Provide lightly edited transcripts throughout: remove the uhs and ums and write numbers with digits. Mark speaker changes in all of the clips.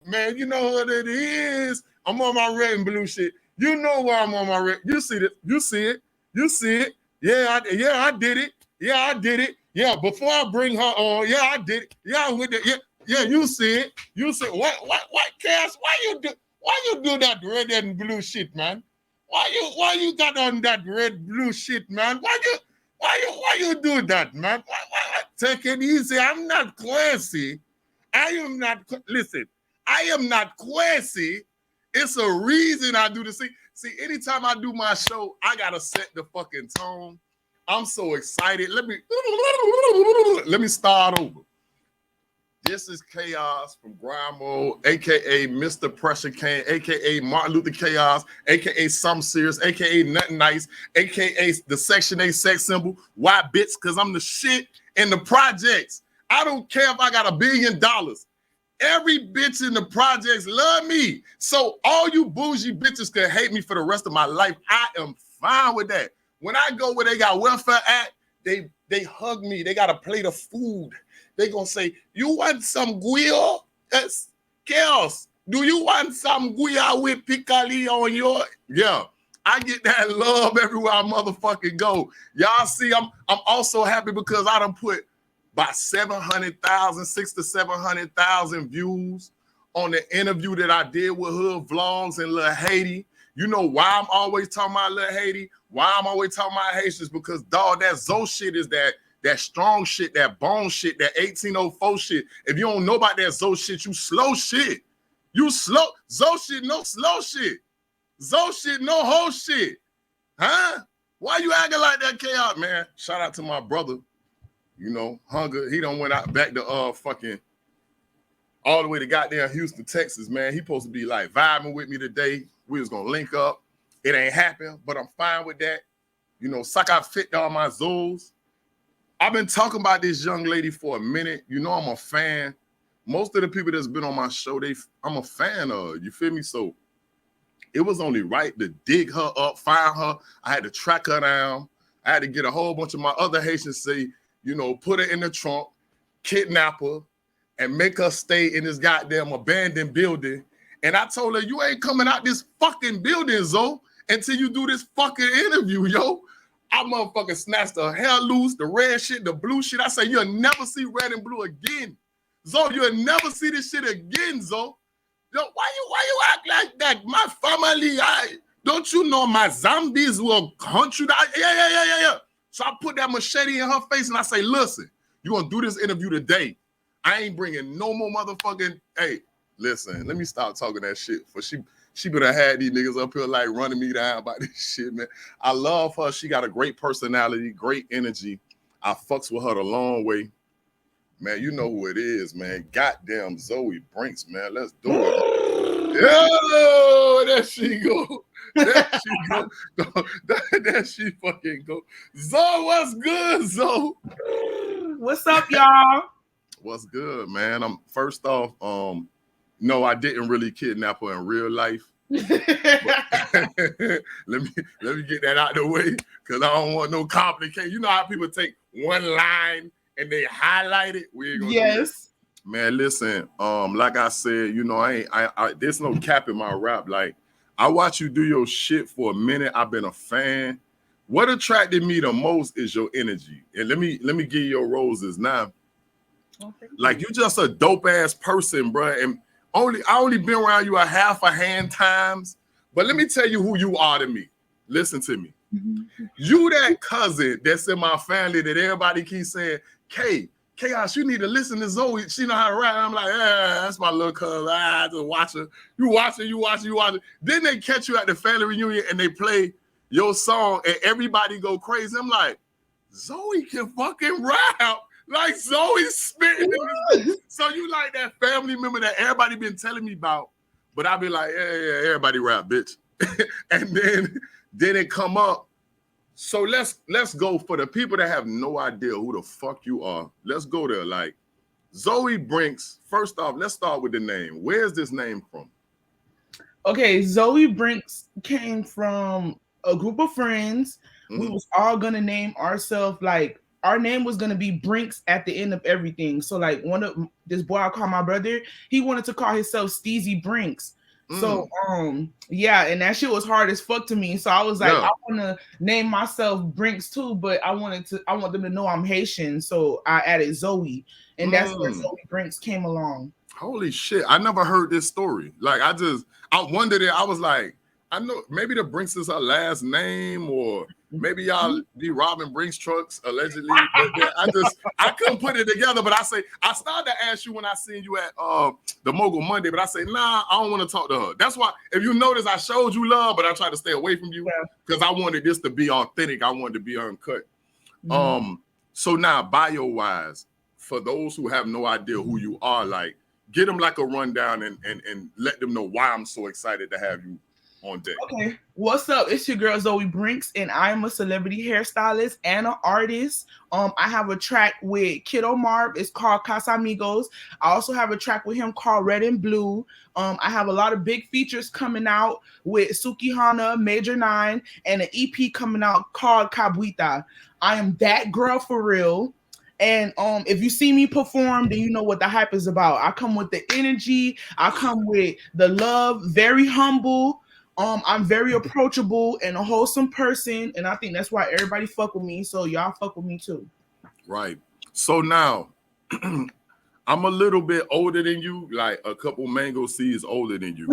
Speaker 1: Man, you know what it is. I'm on my red and blue shit. You know why I'm on my red. You see it. You see it. You see it. Yeah, I did it. Yeah, I did it. Yeah, before I bring her on, yeah, I did it. Yeah, with it. Yeah, you see it. You see it. What, Cass? Why you do that red and blue shit, man? Why you got on that red blue shit, man? Why you do that, man? Take it easy. I'm not classy. I am not. Listen, I am not classy. It's a reason I do this. See, anytime I do my show, I gotta set the fucking tone. I'm so excited. Let me start over. This is Chaos from Grind Mode, aka Mr. Pressure King, aka Martin Luther Chaos, aka Some Serious, aka Nothing Nice, aka the Section 8 sex symbol. Why, bitch? Because I'm the shit in the projects. I don't care if I got $1 billion. Every bitch in the projects love me. So all you bougie bitches can hate me for the rest of my life. I am fine with that. When I go where they got welfare at, they hug me. They got a plate of food. They gonna say, you want some guya? That's chaos. Do you want some guya with piccoli on your? Yeah, I get that love everywhere I motherfucking go. Y'all see, I'm also happy because I done put about 700,000, 600,000 to 700,000 views on the interview that I did with Hood Vlogs and Lil Haiti. You know why I'm always talking about Lil Haiti? Why I'm always talking about Haitians? Because dog, that Zoe shit is that strong shit, that bone shit, that 1804 shit. If you don't know about that Zoe shit, you slow shit. You slow. Zoe shit, no slow shit. Zoe shit, no whole shit. Huh? Why you acting like that, Chaos, man? Shout out to my brother. You know, Hunger, he done went out back to fucking all the way to goddamn Houston, Texas, man. He supposed to be like vibing with me today. We was gonna link up. It ain't happened, but I'm fine with that. You know, suck out fit all my Zoes. I've been talking about this young lady for a minute. You know, I'm a fan. Most of the people that's been on my show, I'm a fan of. You feel me? So it was only right to dig her up, find her. I had to track her down. I had to get a whole bunch of my other Haitians say, you know, put her in the trunk, kidnap her, and make her stay in this goddamn abandoned building. And I told her, you ain't coming out this fucking building, Zoe, until you do this fucking interview, yo. I motherfucking snatched the hair loose, the red shit, the blue shit. I say, you'll never see red and blue again. Zoe, you'll never see this shit again, Zoe. Yo, why you act like that? My family, don't you know my zombies will hunt you down? Yeah. So I put that machete in her face and I say, listen, you gonna do this interview today. I ain't bringing no more motherfucking, hey, listen, let me stop talking that shit. For she would have had these niggas up here like running me down about this shit, man. I love her. She got a great personality, great energy. I fucks with her the long way. Man, you know who it is, man. Goddamn Zoey Brinxx, man. Let's do it. Yo, there she go. There she go. There she fucking go. Zoe, what's good, Zoe?
Speaker 2: What's up, y'all?
Speaker 1: What's good, man? I'm first off, no, I didn't really kidnap her in real life. let me get that out of the way because I don't want no complication. You know how people take one line and they highlight it. We ain't gonna do that. Man, listen, like I said, you know, I there's no cap in my rap. Like, I watch you do your shit for a minute. I've been a fan. What attracted me the most is your energy. And let me give you your roses now. Like, you just a dope ass person, bro. And I only been around you a half a hand times, but let me tell you who you are to me. Listen to me. You that cousin that's in my family that everybody keeps saying, Chaos, you need to listen to Zoe. She know how to rap. I'm like, that's my little cousin. I just watch her. You watch her. Then they catch you at the family reunion and they play your song and everybody go crazy. I'm like, Zoe can fucking rap. Like Zoe's spitting. So you like that family member that everybody been telling me about, but I be like, yeah, everybody rap, bitch. And then it come up. So let's go for the people that have no idea who the fuck you are. Let's go there. Like, Zoey Brinxx. First off, let's start with the name. Where's this name from?
Speaker 2: Okay, Zoey Brinxx came from a group of friends. We was all gonna name ourselves like our name was gonna be Brinxx at the end of everything. So like this boy I call my brother, he wanted to call himself Steezy Brinxx. So yeah, and that shit was hard as fuck to me. So I was like, I want to name myself Brinxx too, but I want them to know I'm Haitian. So I added Zoey, and that's where Zoey Brinxx came along.
Speaker 1: Holy shit! I never heard this story. Like I wondered it. I was like, I know maybe the Brinxx is her last name, or maybe y'all be robbing Brinxx trucks allegedly. But I couldn't put it together. But I started to ask you when I seen you at the Mogul Monday, but I say, nah, I don't want to talk to her. That's why, if you notice, I showed you love, but I tried to stay away from you because I wanted this to be authentic. I wanted to be uncut. So now, bio wise, for those who have no idea who you are, like, get them like a rundown and let them know why I'm so excited to have you on deck.
Speaker 2: Okay, what's up? It's your girl Zoey Brinxx, and I am a celebrity hairstylist and an artist. I have a track with Kiddo Marv. It's called Casamigos. I also have a track with him called Red and Blue. I have a lot of big features coming out with Suki Hana, Major 9, and an EP coming out called Cabuita. I am that girl for real. And if you see me perform, then you know what the hype is about. I come with the energy. I come with the love, very humble. I'm very approachable and a wholesome person. And I think that's why everybody fuck with me. So y'all fuck with me too.
Speaker 1: Right. So now I'm a little bit older than you, like a couple mango seeds older than you.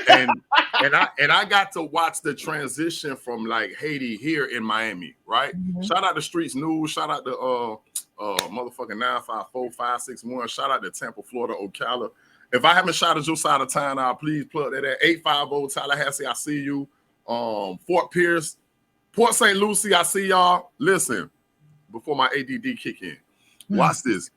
Speaker 1: and I got to watch the transition from like Haiti here in Miami, right? Shout out to Streets News, shout out to motherfucking 954-561, shout out to Tampa, Florida, Ocala. If I haven't shouted your side of town out, please plug that at 850 Tallahassee. I see you. Fort Pierce, Port St. Lucie, I see y'all. Listen, before my ADD kick in, watch this.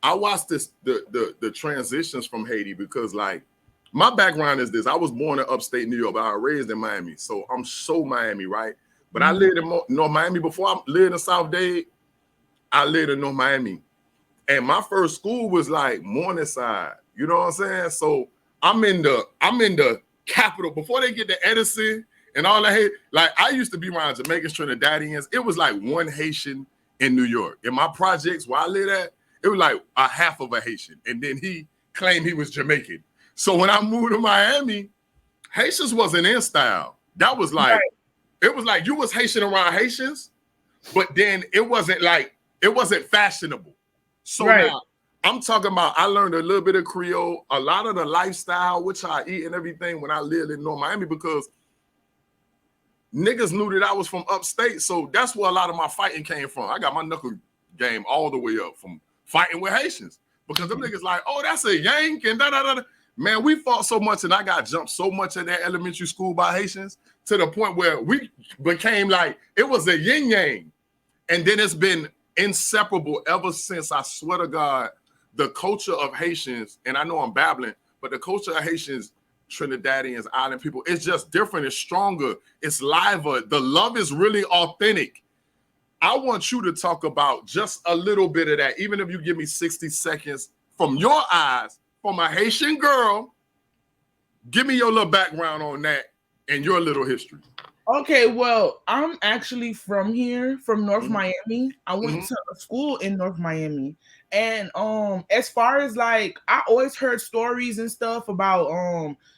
Speaker 1: I watched the transitions from Haiti because, like, my background is this. I was born in upstate New York, but I was raised in Miami. So I'm so Miami, right? But I lived in North Miami before I lived in South Dade. I lived in North Miami. And my first school was like Morningside. You know what I'm saying? So I'm in the capital before they get to Edison and all that. Like, I used to be around Jamaicans, Trinidadians. It was like one Haitian in New York. In my projects where I lived at, it was like a half of a Haitian. And then he claimed he was Jamaican. So when I moved to Miami, Haitians wasn't in style. That was like, it was like you was Haitian around Haitians, but then it wasn't fashionable. So now, I'm talking about, I learned a little bit of Creole, a lot of the lifestyle, which I eat and everything when I lived in North Miami, because niggas knew that I was from upstate. So that's where a lot of my fighting came from. I got my knuckle game all the way up from fighting with Haitians, because them niggas like, oh, that's a yank and da-da-da-da. Man, we fought so much and I got jumped so much in that elementary school by Haitians to the point where we became like, it was a yin-yang. And then it's been inseparable ever since. I swear to God, the culture of Haitians, and I know I'm babbling, but the culture of Haitians, Trinidadians, island people, it's just different. It's stronger. It's liver. The love is really authentic. I want you to talk about just a little bit of that, even if you give me 60 seconds from your eyes, from a Haitian girl. Give me your little background on that and your little history.
Speaker 2: Okay, well, I'm actually from here, from North Miami. I went to a school in North Miami. And as far as like, I always heard stories and stuff about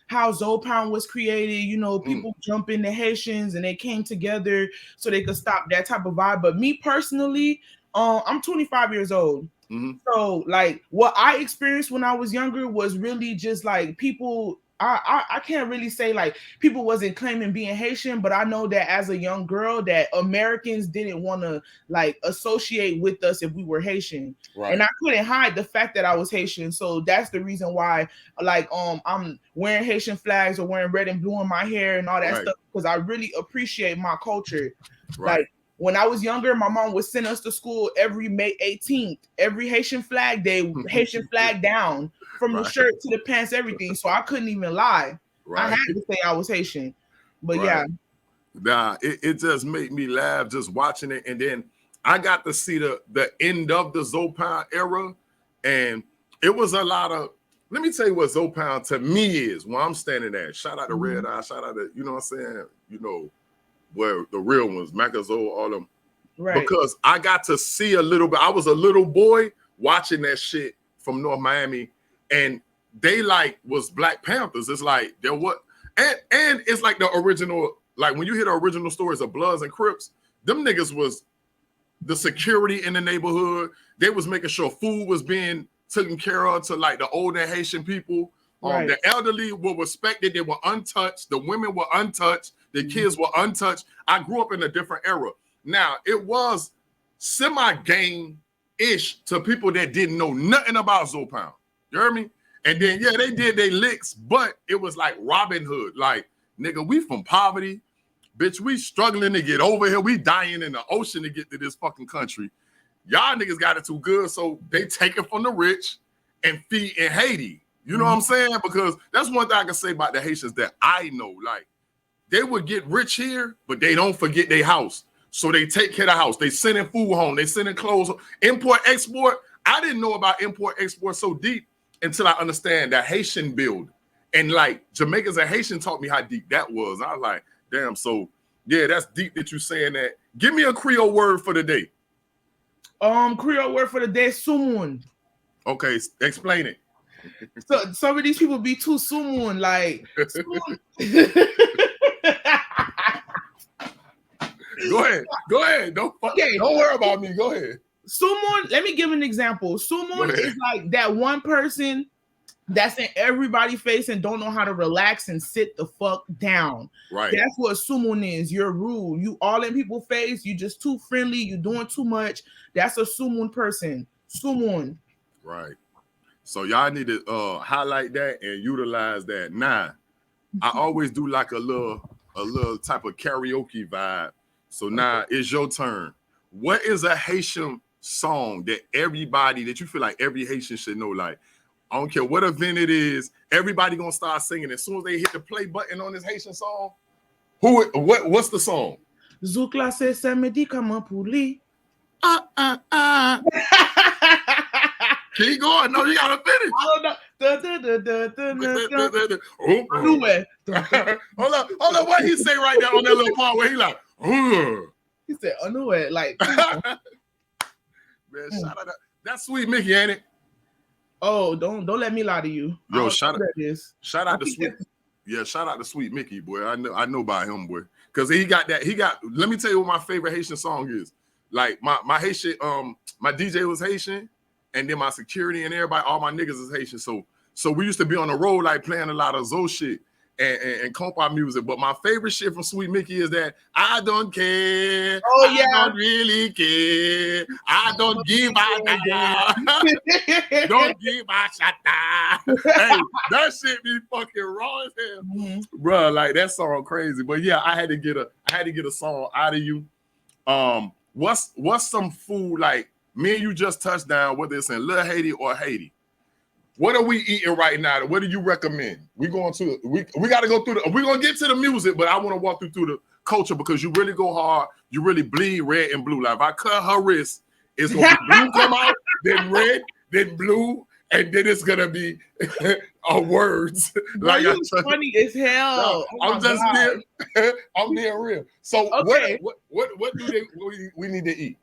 Speaker 2: how Zopan was created, you know, people jump into Haitians and they came together so they could stop that type of vibe. But me personally, I'm 25 years old. So like what I experienced when I was younger was really just like people, I can't really say like people wasn't claiming being Haitian, but I know that as a young girl that Americans didn't want to like associate with us if we were Haitian. And I couldn't hide the fact that I was Haitian. So that's the reason why like I'm wearing Haitian flags or wearing red and blue in my hair and all that stuff, because I really appreciate my culture. Like when I was younger, my mom would send us to school every May 18th, every Haitian flag day, Haitian flag down. From the shirt to the pants, everything. So I couldn't even lie. I had to say I was Haitian. But yeah.
Speaker 1: Nah, it just made me laugh just watching it. And then I got to see the end of the Zopan era. And it was a lot of, let me tell you what Zopan to me is where I'm standing at. Shout out to Red Eye, shout out to, you know what I'm saying? You know, where the real ones, Macazo, all them. because I got to see a little bit. I was a little boy watching that shit from North Miami, and they like was Black Panthers. It's like there what, and it's like the original. Like when you hear the original stories of Bloods and Crips, them niggas was the security in the neighborhood. They was making sure food was being taken care of to like the older Haitian people. The elderly were respected. They were untouched. The women were untouched. The kids were untouched. I grew up in a different era. Now, it was semi-gang-ish to people that didn't know nothing about Zoe Pound. You heard me? And then, yeah, they did their licks, but it was like Robin Hood. Like, nigga, we from poverty. Bitch, we struggling to get over here. We dying in the ocean to get to this fucking country. Y'all niggas got it too good, so they take it from the rich and feed in Haiti. You know what I'm saying? Because that's one thing I can say about the Haitians that I know. Like, they would get rich here, but they don't forget their house. So they take care of the house. They sending food home. They sending clothes home. Import, export. I didn't know about import, export so deep until I understand that Haitian build. And like Jamaicans and Haitian taught me how deep that was. I was like, damn, so yeah, that's deep that you saying that. Give me a Creole word for the day.
Speaker 2: Creole word for the day, sumun.
Speaker 1: Okay, explain it.
Speaker 2: So some of these people be too sumun, like sumun.
Speaker 1: Go ahead. Don't worry about me. Go ahead.
Speaker 2: Sumun, let me give an example. Sumun is like that one person that's in everybody's face and don't know how to relax and sit the fuck down.
Speaker 1: Right.
Speaker 2: That's what sumun is. You're rude. You all in people's face. You just too friendly. You doing too much. That's a sumun person. Sumun.
Speaker 1: Right. So y'all need to highlight that and utilize that. Nah, I always do like a little type of karaoke vibe. So now it's your turn. What is a Haitian song that you feel like every Haitian should know? Like, I don't care what event it is, everybody gonna start singing. As soon as they hit the play button on this Haitian song, what's the song?
Speaker 2: Zouk la se médicament pour lui.
Speaker 1: Keep going. No, you gotta finish. Hold on. What he say right there on that little part where he like,
Speaker 2: he said, I knew it. Like,
Speaker 1: man, shout out that's Sweet Mickey, ain't it?
Speaker 2: Oh, don't let me lie to you.
Speaker 1: Yo, shout out to Sweet. Yeah, shout out to Sweet Mickey, boy. I know about him, boy. Because he got. Let me tell you what my favorite Haitian song is. Like my Haitian, my DJ was Haitian, and then my security and everybody, all my niggas is Haitian. So we used to be on the road like playing a lot of Zoe shit and compa music. But my favorite shit from Sweet Mickey is that I don't care.
Speaker 2: Oh yeah,
Speaker 1: I don't really care. I don't give a don't give a shot. Hey, that shit be fucking raw as hell, bro. Like that song crazy. But yeah, I had to get a song out of you. What's some food like? Me and you just touched down, whether it's in Little Haiti or Haiti. What are we eating right now? What do you recommend? We got to go through we're gonna get to the music, but I want to walk through the culture because you really go hard, you really bleed red and blue. Like if I cut her wrist, it's gonna be blue come out, then red, then blue, and then it's gonna be words.
Speaker 2: Like you funny as hell.
Speaker 1: No, I'm being real. So okay. What do we need to eat?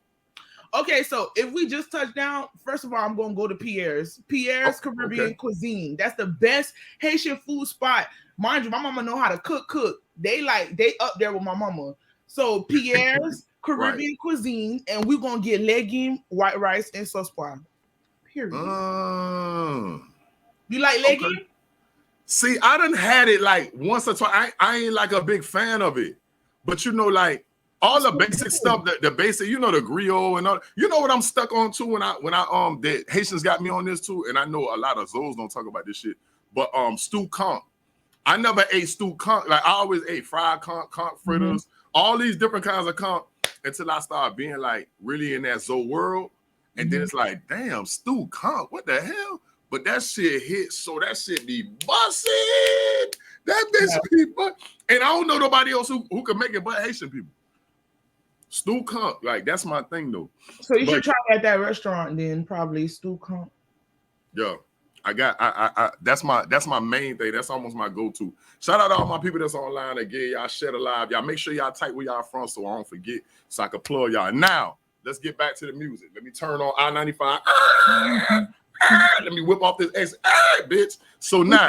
Speaker 2: Okay, so if we just touch down, first of all, I'm gonna go to Pierre's Caribbean Cuisine. That's the best Haitian food spot. Mind you, my mama know how to cook. They up there with my mama. So Pierre's Caribbean Cuisine, and we're gonna get legume, white rice, and sauce pois. Period. You like legume? Okay.
Speaker 1: See, I done had it like once or twice. I ain't like a big fan of it, but you know, like. All the basic stuff, the basic, you know, the griot and all. You know what I'm stuck on too when I the Haitians got me on this too, and I know a lot of Zoes don't talk about this shit. But stew conch, I never ate stew conch. Like I always ate fried conch fritters, all these different kinds of conch until I started being like really in that Zoe world, and then it's like, damn, stew conch, what the hell? But that shit hit, so that shit be busting. That bitch be busting. And I don't know nobody else who can make it but Haitian people. Stew conch, like that's my thing though.
Speaker 2: So you should try at that restaurant then, probably stew conch.
Speaker 1: Yeah. That's my main thing. That's almost my go-to. Shout out to all my people that's online that get y'all share the live. Y'all make sure y'all type where y'all from so I don't forget, so I can plug y'all. Now, let's get back to the music. Let me turn on I-95. Let me whip off this X. Bitch. So now,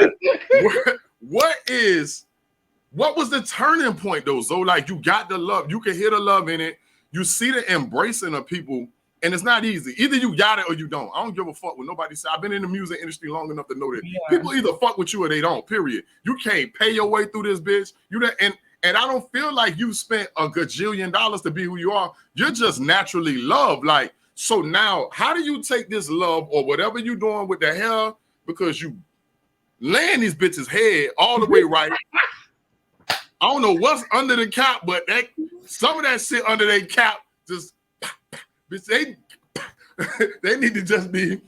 Speaker 1: what was the turning point though? So like you got the love, you can hear the love in it. You see the embracing of people. And it's not easy. Either you got it or you don't. I don't give a fuck what nobody says. I've been in the music industry long enough to know that people either fuck with you or they don't, period. You can't pay your way through this bitch. And I don't feel like you spent a gajillion dollars to be who you are. You're just naturally loved. Like, so now, how do you take this love or whatever you're doing with the hair, because you laying these bitches' head all the way right. I don't know what's under the cap, but some of that shit under their cap just... Bitch, they need to just be,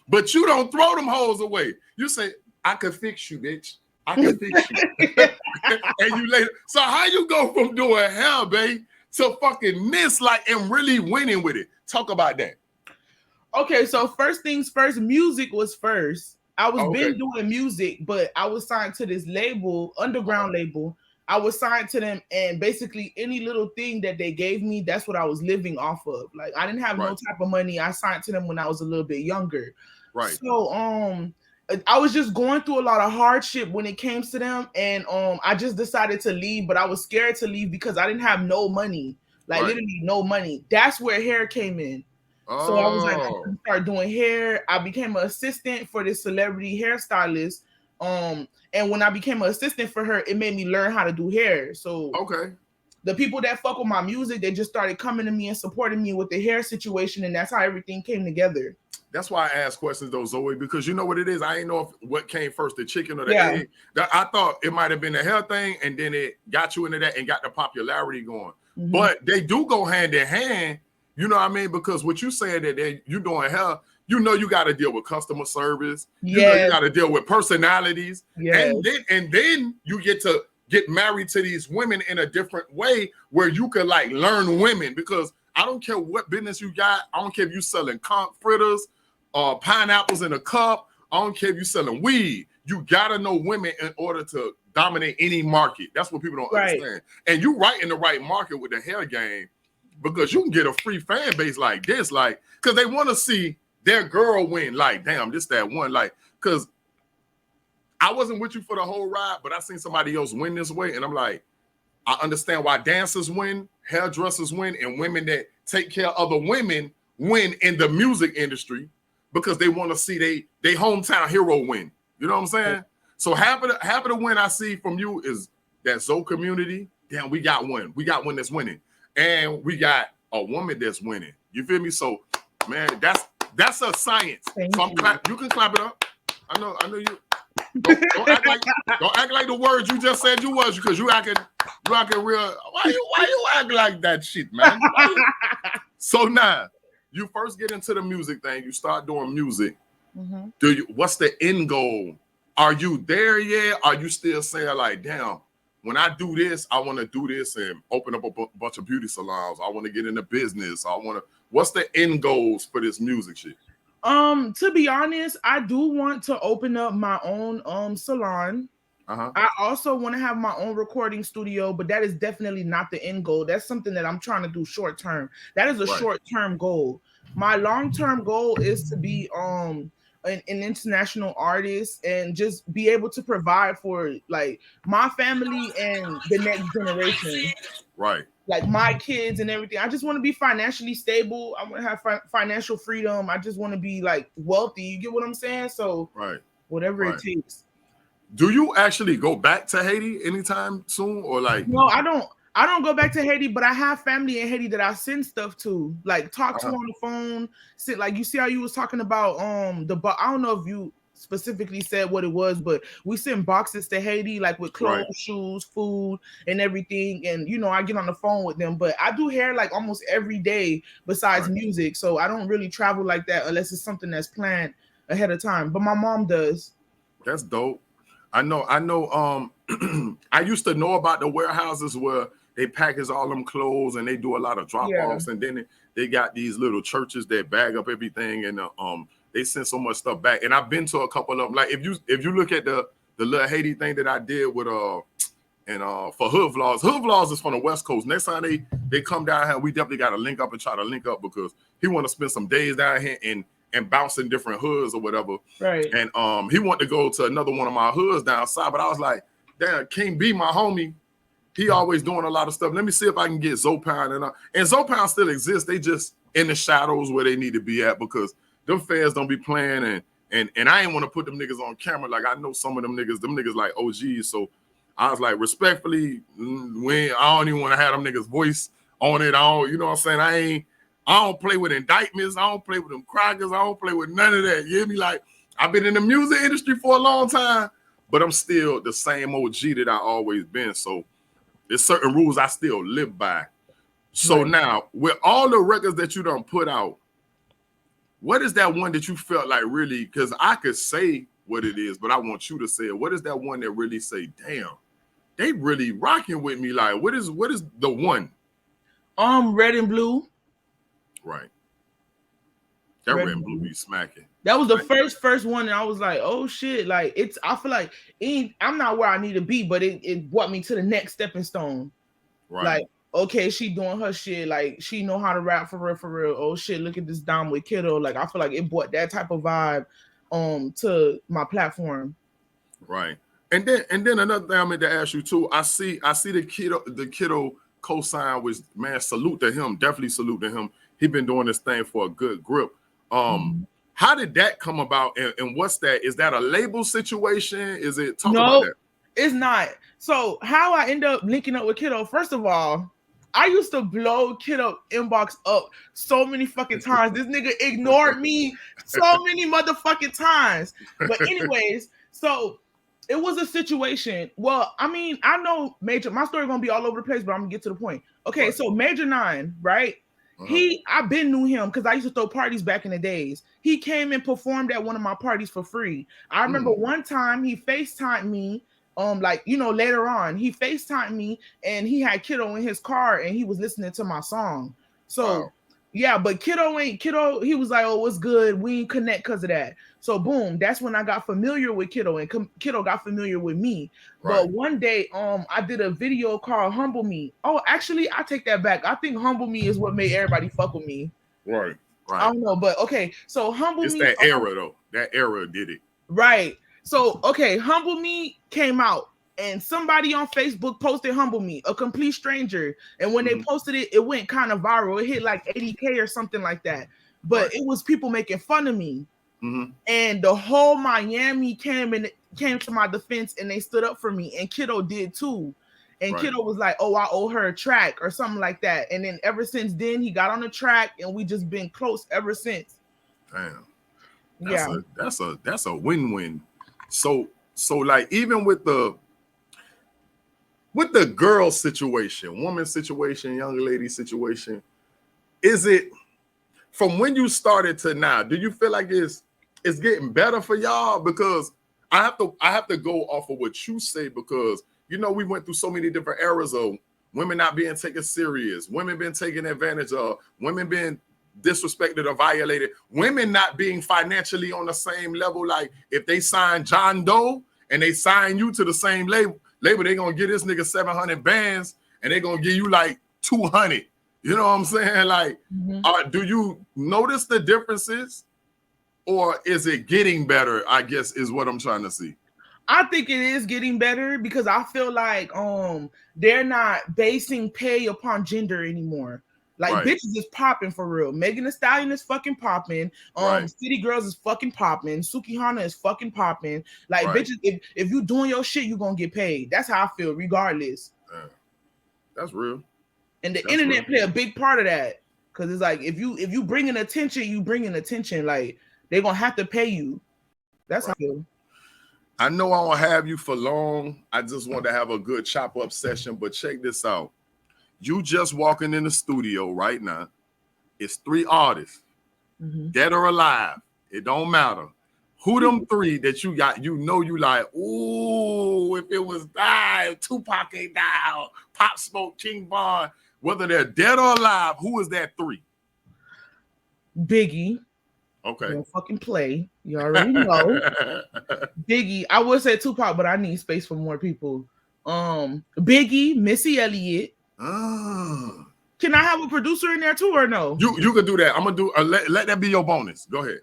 Speaker 1: but you don't throw them hoes away. You say, I can fix you, bitch. I can fix you. And you later. So how you go from doing hell, babe, to fucking this, like, and really winning with it? Talk about that.
Speaker 2: Okay, so first things first, music was first. I was been doing music, but I was signed to this label, underground label. I was signed to them, and basically any little thing that they gave me, that's what I was living off of. Like, I didn't have no type of money. I signed to them when I was a little bit younger. Right. So I was just going through a lot of hardship when it came to them, and I just decided to leave, but I was scared to leave because I didn't have no money. Like literally no money. That's where hair came in. So I was like, I'm gonna start doing hair. I became an assistant for this celebrity hairstylist. And when I became an assistant for her, it made me learn how to do hair. So the people that fuck with my music, they just started coming to me and supporting me with the hair situation, and that's how everything came together.
Speaker 1: That's why I ask questions though, Zoe, because you know what it is. I ain't know what came first, the chicken or the egg. I thought it might have been the hair thing, and then it got you into that and got the popularity going. Mm-hmm. But they do go hand in hand. You know what I mean? Because what you said that you doing hair, you know you got to deal with customer service. You know you got to deal with personalities. And then you get married to these women in a different way where you could like learn women, because I don't care what business you got. I don't care if you selling fritters or pineapples in a cup. I don't care if you selling weed. You got to know women in order to dominate any market. That's what people don't understand. And you right in the right market with the hair game, because you can get a free fan base like this, like, because they want to see their girl win. Like, damn, this, that one. Like, because I wasn't with you for the whole ride, but I seen somebody else win this way. And I'm like, I understand why dancers win, hairdressers win, and women that take care of other women win in the music industry, because they want to see they hometown hero win. You know what I'm saying? So half of the win I see from you is that Zoe community. Damn, we got one. We got one that's winning. And we got a woman that's winning. You feel me? So, man, that's a science. So you can clap it up. I know you. Don't act like the words you just said you was, because you acting real. Why you act like that shit, man? So now you first get into the music thing. You start doing music. Mm-hmm. What's the end goal? Are you there yet? Are you still saying like, damn, when I do this, I want to do this and open up a bunch of beauty salons. I want to get into business. What's the end goals for this music shit?
Speaker 2: To be honest, I do want to open up my own salon. I also want to have my own recording studio, but that is definitely not the end goal. That's something that I'm trying to do short term. That is a short-term goal. My long-term goal is to be an international artist and just be able to provide for like my family and the next generation.
Speaker 1: Right.
Speaker 2: Like my kids and everything. I just want to be financially stable. I want to have financial freedom. I just want to be like wealthy. You get what I'm saying? So whatever it takes.
Speaker 1: Do you actually go back to Haiti anytime soon, or like?
Speaker 2: No, I don't go back to Haiti, but I have family in Haiti that I send stuff to, like talk to on the phone. Sit, like you see how you was talking about I don't know if you specifically said what it was, but we send boxes to Haiti, like with clothes, shoes, food, and everything. And you know, I get on the phone with them, but I do hair like almost every day besides music, so I don't really travel like that unless it's something that's planned ahead of time. But my mom does.
Speaker 1: That's dope. I know. I used to know about the warehouses where they package all them clothes and they do a lot of drop offs, and then they got these little churches that bag up everything, and they send so much stuff back. And I've been to a couple of them. Like if you look at the little Haiti thing that I did with for Hood Vlogs is from the West Coast. Next time they come down here, we definitely got to link up and try to link up because he want to spend some days down here and bounce in different hoods or whatever.
Speaker 2: Right.
Speaker 1: And he wanted to go to another one of my hoods down south, but I was like, damn, King B, my homie, he always doing a lot of stuff. Let me see if I can get Zopound and Zopound still exists. They just in the shadows where they need to be at because them fans don't be playing and I ain't want to put them niggas on camera. Like I know some of them niggas like OGs. So I was like, respectfully, I don't even want to have them niggas voice on it. You know what I'm saying? I don't play with indictments. I don't play with them crackers. I don't play with none of that. You hear me? Like I've been in the music industry for a long time, but I'm still the same OG that I always been. So there's certain rules I still live by. So
Speaker 2: Right.
Speaker 1: now, with all the records that you done put out, what is that one that you felt like really, because I could say what it is, but I want you to say it. What is that one that really say, damn, they really rocking with me? Like, what is the one?
Speaker 2: Red and Blue.
Speaker 1: Right. That Red and Blue be smacking.
Speaker 2: That was the first one, and I was like, oh shit, like I feel like I'm not where I need to be, but it brought me to the next stepping stone.
Speaker 1: Right.
Speaker 2: Like, okay, she doing her shit, like she know how to rap for real. Oh shit, look at this Dom with Kiddo. Like I feel like it brought that type of vibe to my platform.
Speaker 1: Right. And then another thing I meant to ask you too, I see the Kiddo cosign, which man, salute to him. Definitely salute to him. He been doing this thing for a good grip. How did that come about? And what's that? Is that a label situation? Is it about that?
Speaker 2: It's not. So how I end up linking up with Kiddo, first of all, I used to blow Kiddo inbox up so many fucking times. This nigga ignored me so many motherfucking times. But anyways, so it was a situation. Well, I mean, I know Major, my story gonna be all over the place, but I'm gonna get to the point. Okay, so Major 9, right? I been knew him because I used to throw parties back in the days. He came and performed at one of my parties for free. I remember one time he FaceTimed me. Later on, he FaceTimed me and he had Kiddo in his car and he was listening to my song. So yeah, but Kiddo, he was like, oh, what's good? We ain't connect because of that. So boom, that's when I got familiar with Kiddo and Kiddo got familiar with me. Right. But one day, I did a video called Humble Me. Oh, actually, I take that back. I think Humble Me is what made everybody fuck with me.
Speaker 1: Right.
Speaker 2: I don't know, but okay. So Humble Me.
Speaker 1: It's that era though. That era did it.
Speaker 2: Right. So, okay, Humble Me came out and somebody on Facebook posted Humble Me, a complete stranger. And when they posted it, it went kind of viral. It hit like 80K or something like that. But it was people making fun of me. And the whole Miami came to my defense and they stood up for me. And Kiddo did too. And Kiddo was like, oh, I owe her a track or something like that. And then ever since then, he got on the track and we just been close ever since.
Speaker 1: Damn. That's a win-win. So like even with the girl situation, woman situation, young lady situation, is it from when you started to now? Do you feel like it's getting better for y'all? Because I have to go off of what you say because we went through so many different eras of women not being taken serious, women being taken advantage of, women being disrespected or violated, women not being financially on the same level. Like if they sign John Doe and they sign you to the same label, they gonna give this nigga 700 bands and they gonna give you like 200. You know what I'm saying? Like, do you notice the differences, or is it getting better? I guess is what I'm trying to see.
Speaker 2: I think it is getting better because I feel like they're not basing pay upon gender anymore. Like bitches is popping for real. Megan Thee Stallion is fucking popping. City Girls is fucking popping. Suki Hana is fucking popping. Like bitches, if you doing your shit, you gonna get paid. That's how I feel, regardless.
Speaker 1: That's real.
Speaker 2: And the internet play a big part of that. Cause it's like if you bringing attention, you bringing attention. Like they're gonna have to pay you. That's how I feel.
Speaker 1: I know I don't have you for long. I just want to have a good chop up session, but check this out. You just walking in the studio right now. It's 3 artists, dead or alive. It don't matter. Who them 3 that you got? You like, ooh, if it was die, Tupac ain't die, Pop Smoke, King Von, whether they're dead or alive, who is that 3?
Speaker 2: Biggie.
Speaker 1: Okay.
Speaker 2: Don't fucking play. You already know. Biggie. I would say Tupac, but I need space for more people. Biggie, Missy Elliott. Can I have a producer in there too, or no?
Speaker 1: You could do that. I'm gonna do. Let that be your bonus. Go ahead.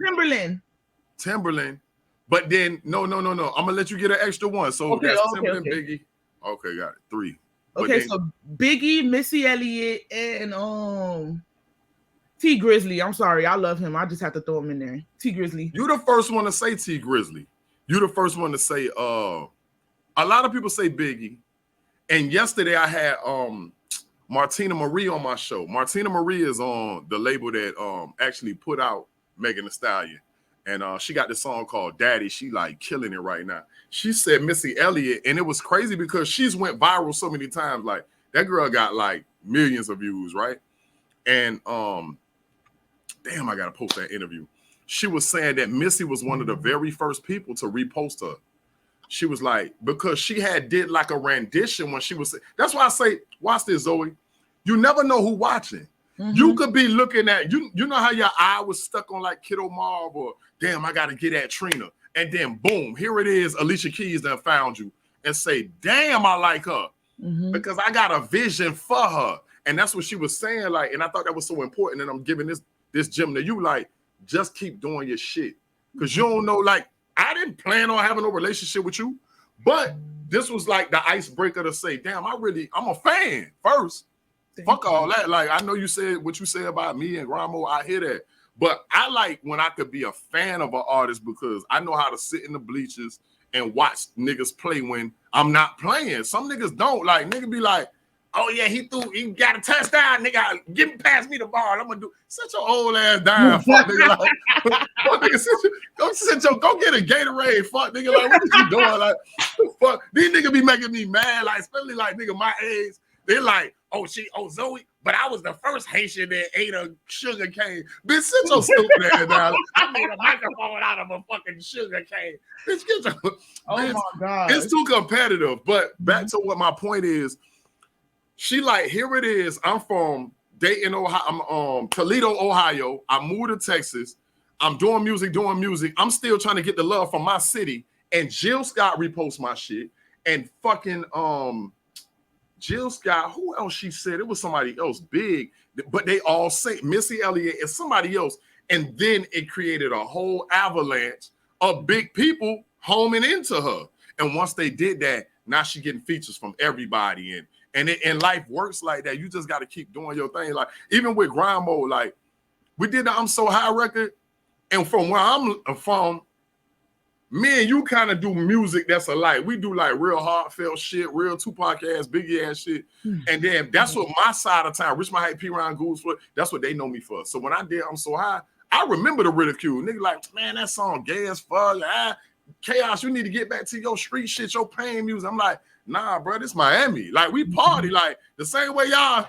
Speaker 1: Timberland. But then no. I'm gonna let you get an extra one. So that's Timberland, Biggie. Okay, got it. 3.
Speaker 2: Okay, so Biggie, Missy Elliott, and T Grizzly. I'm sorry, I love him. I just have to throw him in there. T Grizzly.
Speaker 1: You the first one to say T Grizzly. You the first one to say. A lot of people say Biggie. And yesterday I had Martina Marie on my show. Martina Marie is on the label that actually put out Megan Thee Stallion. And she got this song called Daddy. She like killing it right now. She said Missy Elliott, and it was crazy because she's went viral so many times. Like that girl got like millions of views, right? And damn, I gotta post that interview. She was saying that Missy was one of the very first people to repost her. She was like, because she had did like a rendition when she was. That's why I say, watch this, Zoe. You never know who watching. Mm-hmm. You could be looking at you. You know how your eye was stuck on like Kiddo Mob or damn, I gotta get at Trina, and then boom, here it is. Alicia Keys that found you and say, damn, I like her because I got a vision for her, and that's what she was saying. Like, and I thought that was so important. And I'm giving this gem to you. Like, just keep doing your shit because you don't know. Like, I didn't plan on having a relationship with you, but this was like the icebreaker to say, damn, I'm a fan first. Fuck all that. Like, I know you said what you said about me and Gramo. I hear that. But I like when I could be a fan of an artist because I know how to sit in the bleachers and watch niggas play when I'm not playing. Some niggas don't. Like, nigga be like, oh, yeah, he got a touchdown. Nigga, give him pass me the ball. I'm going to do such an old ass dime. Fuck, nigga. Like, fuck, nigga, go get a Gatorade. Fuck, nigga. Like, what is you doing? Like, fuck. These niggas be making me mad. Like, especially like, nigga, my age. They're like, oh, Zoe, but I was the first Haitian that ate a sugar cane. Bitch, sit your stupid ass down. I made a microphone out of a fucking sugar cane. Bitch, get your...
Speaker 2: my God.
Speaker 1: It's too competitive. But back to what my point is, she like, here it is. I'm from Dayton, Ohio. I'm Toledo, Ohio. I moved to Texas. I'm doing music. I'm still trying to get the love from my city. And Jill Scott reposts my shit. And fucking Jill Scott, who else she said? It was somebody else big, but they all say Missy Elliott and somebody else. And then it created a whole avalanche of big people homing into her. And once they did that, now she getting features from everybody. And life works like that. You just got to keep doing your thing. Like, even with Grind Mode, like, we did the I'm So High record. And from where I'm from, me and you kind of do music that's alike. We do like real heartfelt shit, real Tupac ass, Biggie ass shit. And then that's what my side of town, Rich My Hype, P. Ryan Goose, for. That's what they know me for. So when I did I'm So High, I remember the ridicule. Nigga like, man, that song gay as fuck. Chaos, you need to get back to your street shit, your pain music. I'm like, nah, bro, this Miami. Like, we party like the same way y'all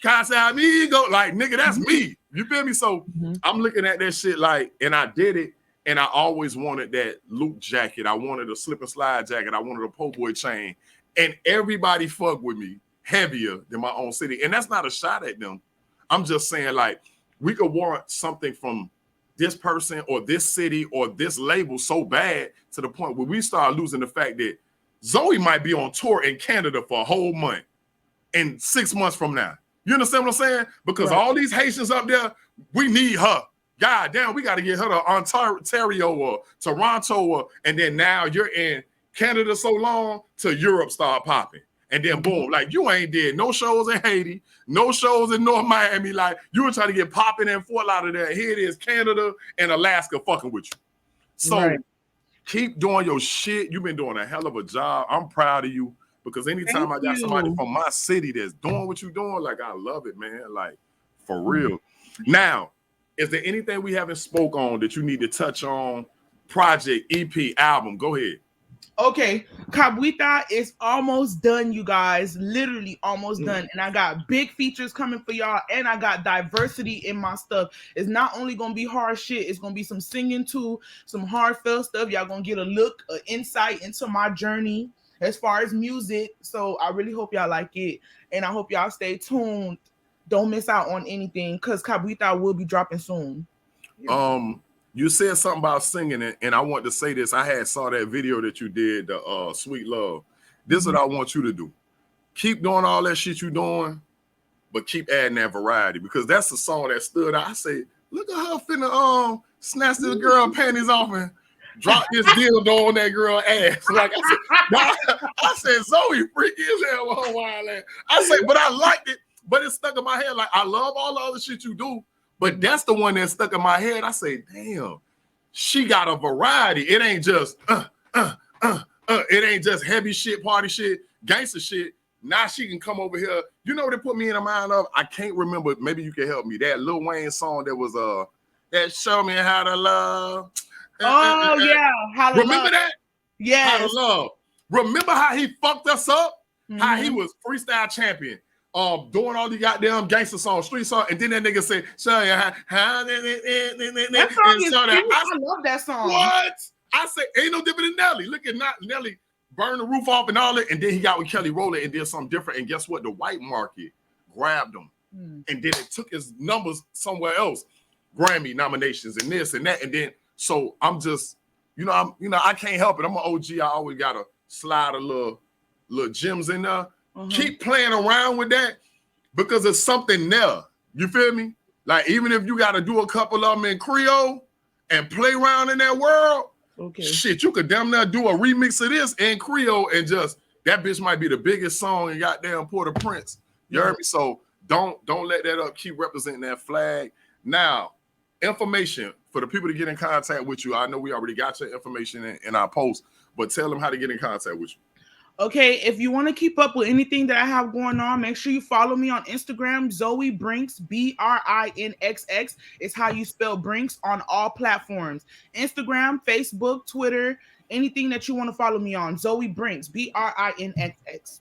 Speaker 1: Casa Amigo. Like, nigga, that's me. You feel me? So I'm looking at that shit like, and I did it. And I always wanted that Luke jacket. I wanted a slip and slide jacket. I wanted a po' boy chain. And everybody fucked with me heavier than my own city. And that's not a shot at them. I'm just saying, like, we could warrant something from this person or this city or this label so bad to the point where we start losing the fact that Zoe might be on tour in Canada for a whole month and 6 months from now. You understand what I'm saying? Because all these Haitians up there, we need her. God damn, we got to get her to Ontario or Toronto, and then now you're in Canada so long till Europe start popping. And then boom, like you ain't did no shows in Haiti, no shows in North Miami. Like you were trying to get popping in Fort Lauderdale. Here it is, Canada and Alaska fucking with you. So keep doing your shit. You've been doing a hell of a job. I'm proud of you because anytime I got somebody from my city that's doing what you're doing, like I love it, man. Like for real. Now, is there anything we haven't spoke on that you need to touch on? Project, EP, album, go ahead.
Speaker 2: Okay, Cabuita is almost done, you guys. Literally almost done. And I got big features coming for y'all. And I got diversity in my stuff. It's not only going to be hard shit. It's going to be some singing too. Some heartfelt stuff. Y'all going to get a look, an insight into my journey as far as music. So I really hope y'all like it. And I hope y'all stay tuned. Don't miss out on anything because Cabuita will be dropping soon.
Speaker 1: You said something about singing, and I want to say this. I saw that video that you did, the Sweet Love. This is what I want you to do. Keep doing all that shit you doing, but keep adding that variety, because that's the song that stood out. I say, look at her finna snatch this girl panties off and drop this dildo on that girl ass. Like I said, Zoey freaky as hell with her wild ass. I say, but I liked it, but it stuck in my head. Like, I love all the other shit you do, but that's the one that stuck in my head. I say, damn, she got a variety. It ain't just it ain't just heavy shit, party shit, gangster shit. Now she can come over here. You know what it put me in the mind of? I can't remember. Maybe you can help me. That Lil Wayne song that was that Show Me How to Love.
Speaker 2: Oh yeah,
Speaker 1: How to remember love. That?
Speaker 2: Yeah.
Speaker 1: How to Love. Remember how he fucked us up? Mm-hmm. How he was freestyle champion. Doing all the goddamn gangster songs, street song, and then that nigga said, "Show you how."
Speaker 2: That song is cute. I love that song.
Speaker 1: What? I say ain't no different than Nelly. Look at Nelly burn the roof off and all that, and then he got with Kelly Rowland and did something different. And guess what? The white market grabbed him, and then it took his numbers somewhere else, Grammy nominations and this and that, and then so I'm just, I can't help it. I'm an OG. I always gotta slide a little gems in there. Keep playing around with that, because it's something there. You feel me? Like, even if you got to do a couple of them in Creole and play around in that world, shit, you could damn near do a remix of this in Creole, and just, that bitch might be the biggest song in goddamn Port-au-Prince. You heard me? So don't let that up. Keep representing that flag. Now, information for the people to get in contact with you. I know we already got your information in our post, but tell them how to get in contact with you.
Speaker 2: Okay, if you want to keep up with anything that I have going on, make sure you follow me on Instagram, Zoey Brinxx, Brinxx is how you spell Brinxx on all platforms. Instagram, Facebook, Twitter, anything that you want to follow me on. Zoey Brinxx, Brinxx.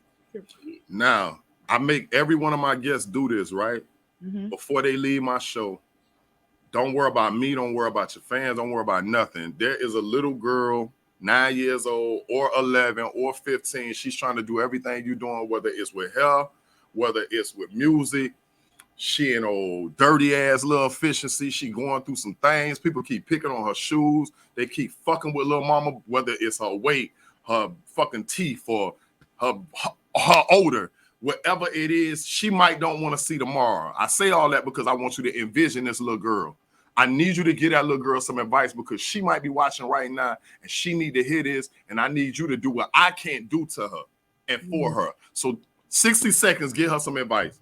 Speaker 1: Now, I make every one of my guests do this, right? Before they leave my show. Don't worry about me. Don't worry about your fans. Don't worry about nothing. There is a little girl, 9 years old or 11 or 15. She's trying to do everything you're doing, whether it's with hair, whether it's with music. She an old dirty ass little efficiency. She going through some things. People keep picking on her shoes. They keep fucking with little mama, whether it's her weight, her fucking teeth, or her odor, whatever it is. She might don't want to see tomorrow. I say all that because I want you to envision this little girl. I need you to give that little girl some advice, because she might be watching right now and she need to hear this, and I need you to do what I can't do to her and for her. So 60 seconds, give her some advice.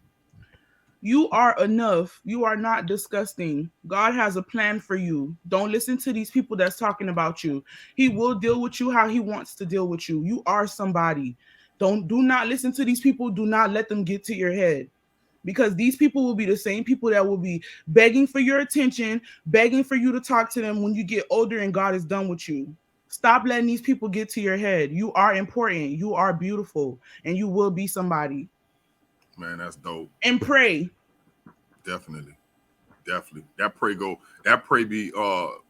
Speaker 2: You are enough. You are not disgusting. God has a plan for you. Don't listen to these people that's talking about you. He will deal with you how he wants to deal with you. You are somebody. Do not listen to these people. Do not let them get to your head. Because these people will be the same people that will be begging for your attention, begging for you to talk to them when you get older and God is done with you. Stop letting these people get to your head. You are important. You are beautiful. And you will be somebody.
Speaker 1: Man, that's dope.
Speaker 2: And pray.
Speaker 1: Definitely. That pray be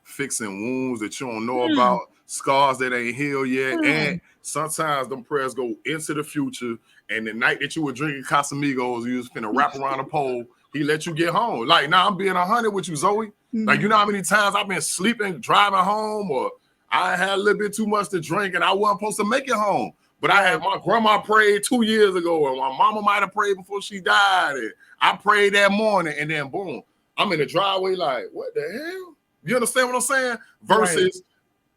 Speaker 1: fixing wounds that you don't know about, scars that ain't healed yet. And sometimes them prayers go into the future. And the night that you were drinking Casamigos, you was finna wrap around a pole. He let you get home. Like, now I'm being 100 with you, Zoey. Like, you know how many times I've been sleeping, driving home, or I had a little bit too much to drink and I wasn't supposed to make it home. But I had my grandma prayed 2 years ago, and my mama might have prayed before she died. And I prayed that morning, and then boom, I'm in the driveway like, what the hell? You understand what I'm saying? Versus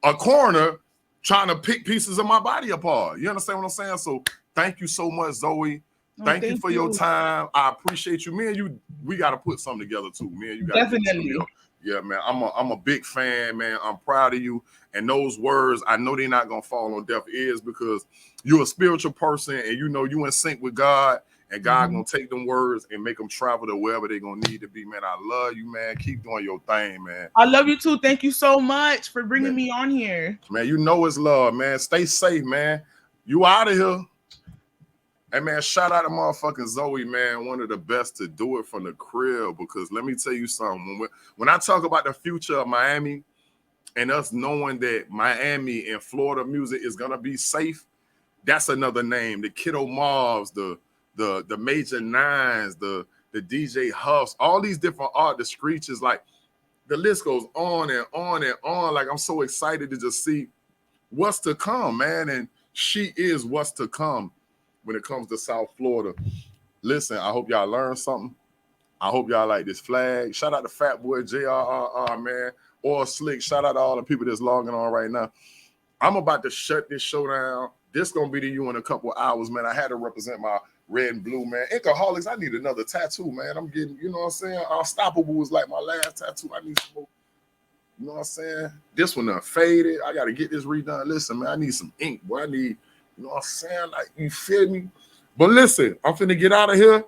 Speaker 1: a coroner trying to pick pieces of my body apart. You understand what I'm saying? So thank you so much, Zoey. Thank you for your time. I appreciate you. Me and you, we got to put something together too. Me and you got
Speaker 2: definitely.
Speaker 1: Yeah, man. I'm a big fan, man. I'm proud of you. And those words, I know they're not gonna fall on deaf ears, because you're a spiritual person and you know you in sync with God, and God gonna take them words and make them travel to wherever they're gonna need to be, man. I love you, man. Keep doing your thing, man.
Speaker 2: I love you too. Thank you so much for bringing me on here.
Speaker 1: Man, you know it's love, man. Stay safe, man. You out of here. Hey, man, shout out to motherfucking Zoey, man. One of the best to do it from the crib, because let me tell you something. When I talk about the future of Miami and us knowing that Miami and Florida music is going to be safe, that's another name. The Kiddo Mavs, the Major Nines, the DJ Huffs, all these different art, the Screeches, like, the list goes on and on and on. Like, I'm so excited to just see what's to come, man. And she is what's to come when it comes to South Florida. Listen, I hope y'all learned something. I hope y'all like this flag. Shout out to Fat Boy JRRR, man. Or Slick. Shout out to all the people that's logging on right now. I'm about to shut this show down. This gonna be to you in a couple of hours, man. I had to represent my red and blue, man. Inkaholics, I need another tattoo, man. I'm getting, you know what I'm saying? Unstoppable was like my last tattoo. I need some more. You know what I'm saying? This one done faded. I got to get this redone. Listen, man, I need some ink, boy. I need, you know what I'm saying? Like, you feel me? But listen, I'm finna get out of here.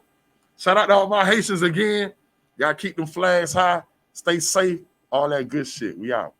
Speaker 1: Shout out to all my Haitians again. Y'all keep them flags high. Stay safe. All that good shit. We out.